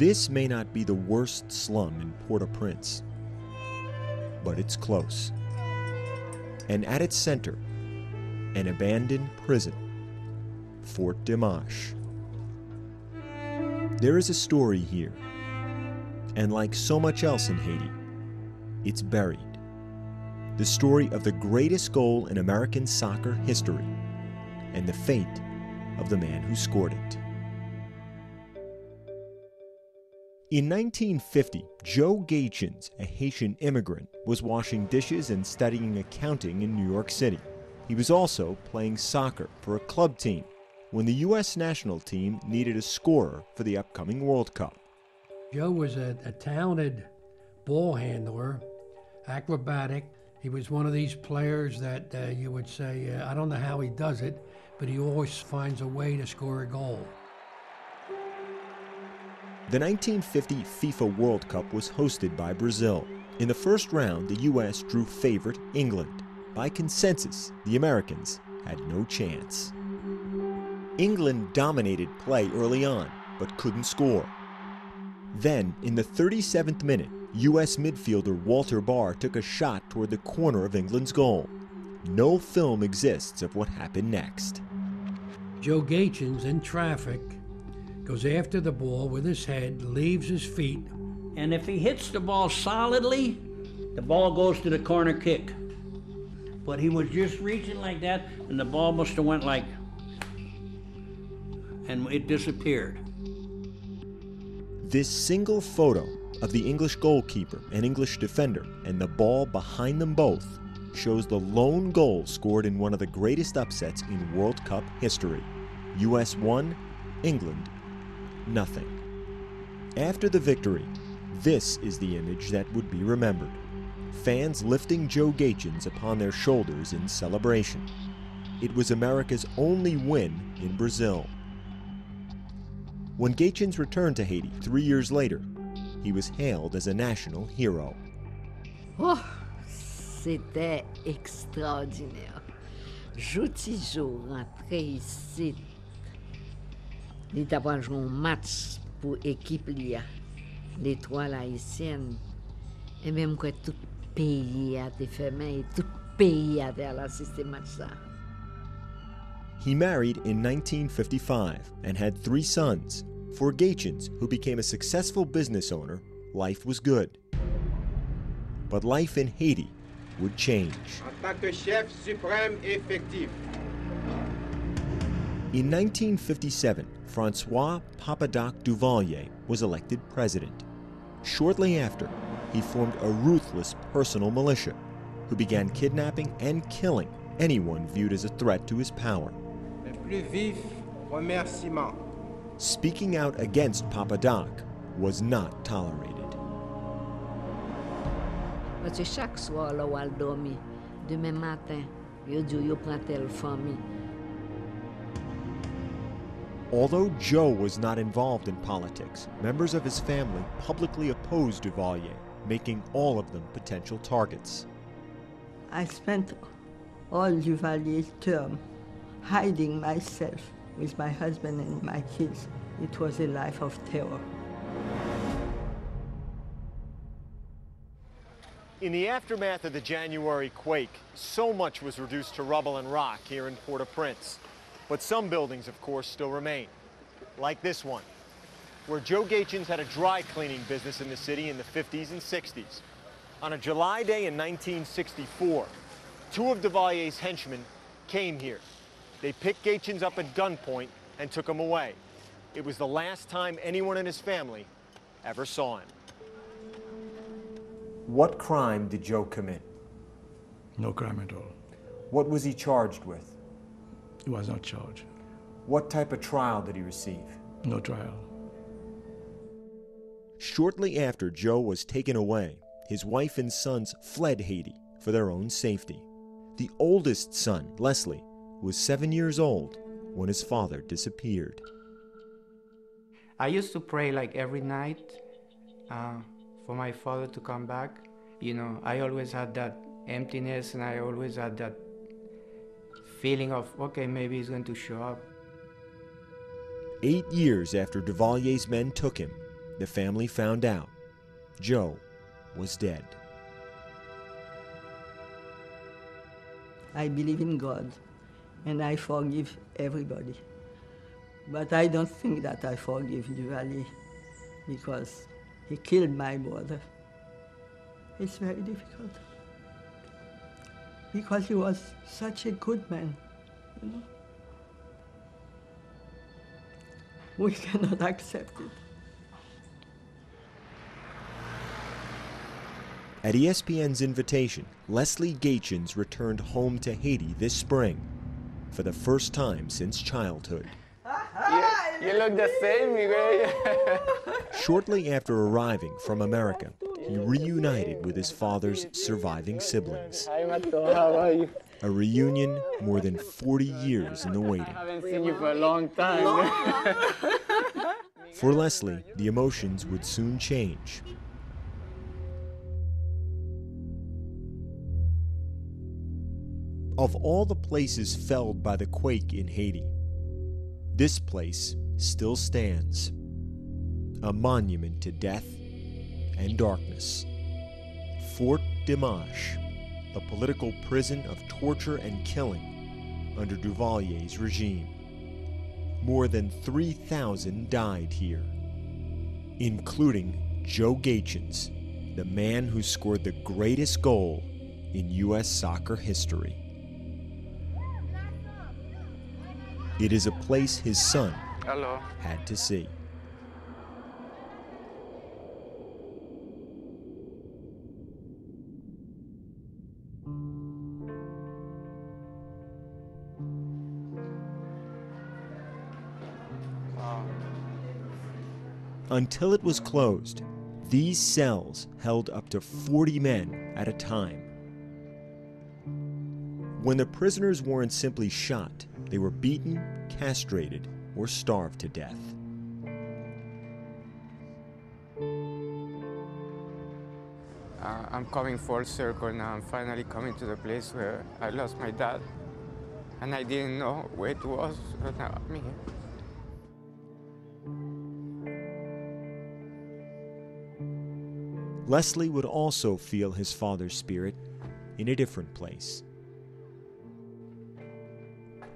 This may not be the worst slum in Port-au-Prince, but it's close. And at its center, an abandoned prison, Fort Dimanche. There is a story here, and like so much else in Haiti, it's buried. The story of the greatest goal in American soccer history, and the fate of the man who scored it. In 1950, Joe Gaetjens, a Haitian immigrant, was washing dishes and studying accounting in New York City. He was also playing soccer for a club team when the U.S. national team needed a scorer for the upcoming World Cup. Joe was a talented ball handler, acrobatic. He was one of these players that you would say, I don't know how he does it, but he always finds a way to score a goal. The 1950 FIFA World Cup was hosted by Brazil. In the first round, the U.S. drew favorite England. By consensus, the Americans had no chance. England dominated play early on, but couldn't score. Then, in the 37th minute, U.S. midfielder Walter Barr took a shot toward the corner of England's goal. No film exists of what happened next. Joe Gaetjens, in traffic, goes after the ball with his head, leaves his feet. And if he hits the ball solidly, the ball goes to the corner kick. But he was just reaching like that, and the ball must have went like, and it disappeared. This single photo of the English goalkeeper and English defender and the ball behind them both shows the lone goal scored in one of the greatest upsets in World Cup history. US won, England nothing. After the victory, this is the image that would be remembered. Fans lifting Joe Gaetjens upon their shoulders in celebration. It was America's only win in Brazil. When Gaetjens returned to Haiti 3 years later, he was hailed as a national hero. Oh, c'était extraordinaire. Jouti Joe rentré ici. Il t'a pas joué un match pour équipe lia, l'étoile haïtienne. Et même que tout pays a été fermé, tout pays a assisté match ça. He married in 1955 and had 3 sons. For Gaetjens, who became a successful business owner, life was good. But life in Haiti would change. En tant que chef suprême effectif. In 1957, François Papadoc Duvalier was elected president. Shortly after, he formed a ruthless personal militia who began kidnapping and killing anyone viewed as a threat to his power. Mes plus vifs remerciements. Speaking out against Papadoc was not tolerated. Parce que chaque soir, là où elle dormit, demain matin, yo dit yo prend telle famille. Although Joe was not involved in politics, members of his family publicly opposed Duvalier, making all of them potential targets. I spent all Duvalier's term hiding myself with my husband and my kids. It was a life of terror. In the aftermath of the January quake, so much was reduced to rubble and rock here in Port-au-Prince. But some buildings, of course, still remain, like this one, where Joe Gaetjens had a dry cleaning business in the city in the 50s and 60s. On a July day in 1964, 2 of Duvalier's henchmen came here. They picked Gaetjens up at gunpoint and took him away. It was the last time anyone in his family ever saw him. What crime did Joe commit? No crime at all. What was he charged with? He was not charged. What type of trial did he receive? No trial. Shortly after Joe was taken away, his wife and sons fled Haiti for their own safety. The oldest son, Leslie, was 7 years old when his father disappeared. I used to pray like every night for my father to come back. You know, I always had that emptiness and I always had that feeling of, okay, maybe he's going to show up. 8 years after Duvalier's men took him, the family found out Joe was dead. I believe in God, and I forgive everybody. But I don't think that I forgive Duvalier, because he killed my brother. It's very difficult, because he was such a good man, you know. We cannot accept it. At ESPN's invitation, Leslie Gaetjens returned home to Haiti this spring for the first time since childhood. You look the same, Miguel. Shortly after arriving from America, he reunited with his father's surviving siblings. Hi, Mato. How are you? A reunion more than 40 years in the waiting. I haven't seen you for a long time. For Leslie, the emotions would soon change. Of all the places felled by the quake in Haiti, this place still stands, a monument to death and darkness. Fort Dimanche, the political prison of torture and killing under Duvalier's regime. More than 3,000 died here, including Joe Gaetjens, the man who scored the greatest goal in U.S. soccer history. It is a place his son had to see. Until it was closed, these cells held up to 40 men at a time. When the prisoners weren't simply shot, they were beaten, castrated, or starved to death. I'm coming full circle now. I'm finally coming to the place where I lost my dad. And I didn't know where it was, but now I'm here. Leslie would also feel his father's spirit in a different place.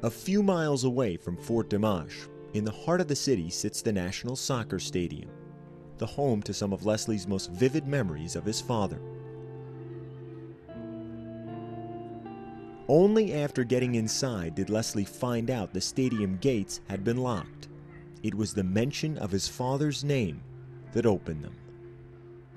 A few miles away from Fort Dimanche, in the heart of the city, sits the National Soccer Stadium, the home to some of Leslie's most vivid memories of his father. Only after getting inside did Leslie find out the stadium gates had been locked. It was the mention of his father's name that opened them.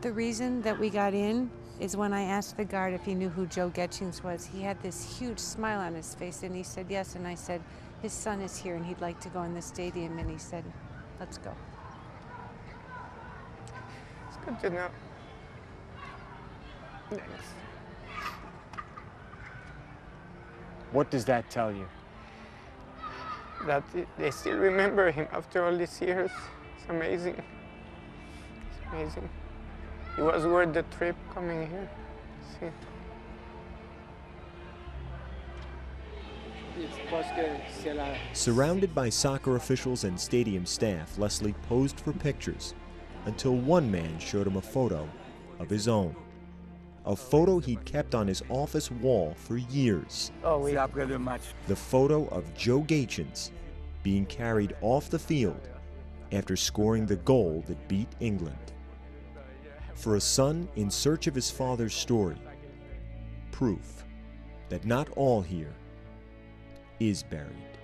The reason that we got in is when I asked the guard if he knew who Joe Gaetjens was. He had this huge smile on his face, and he said yes, and I said, his son is here and he'd like to go in the stadium, and he said, let's go. It's good to know. Thanks. What does that tell you? That they still remember him after all these years. It's amazing. It's amazing. It was worth the trip coming here. See. Surrounded by soccer officials and stadium staff, Leslie posed for pictures until one man showed him a photo of his own. A photo he'd kept on his office wall for years. The photo of Joe Gaetjens being carried off the field after scoring the goal that beat England. For a son in search of his father's story, proof that not all here is buried.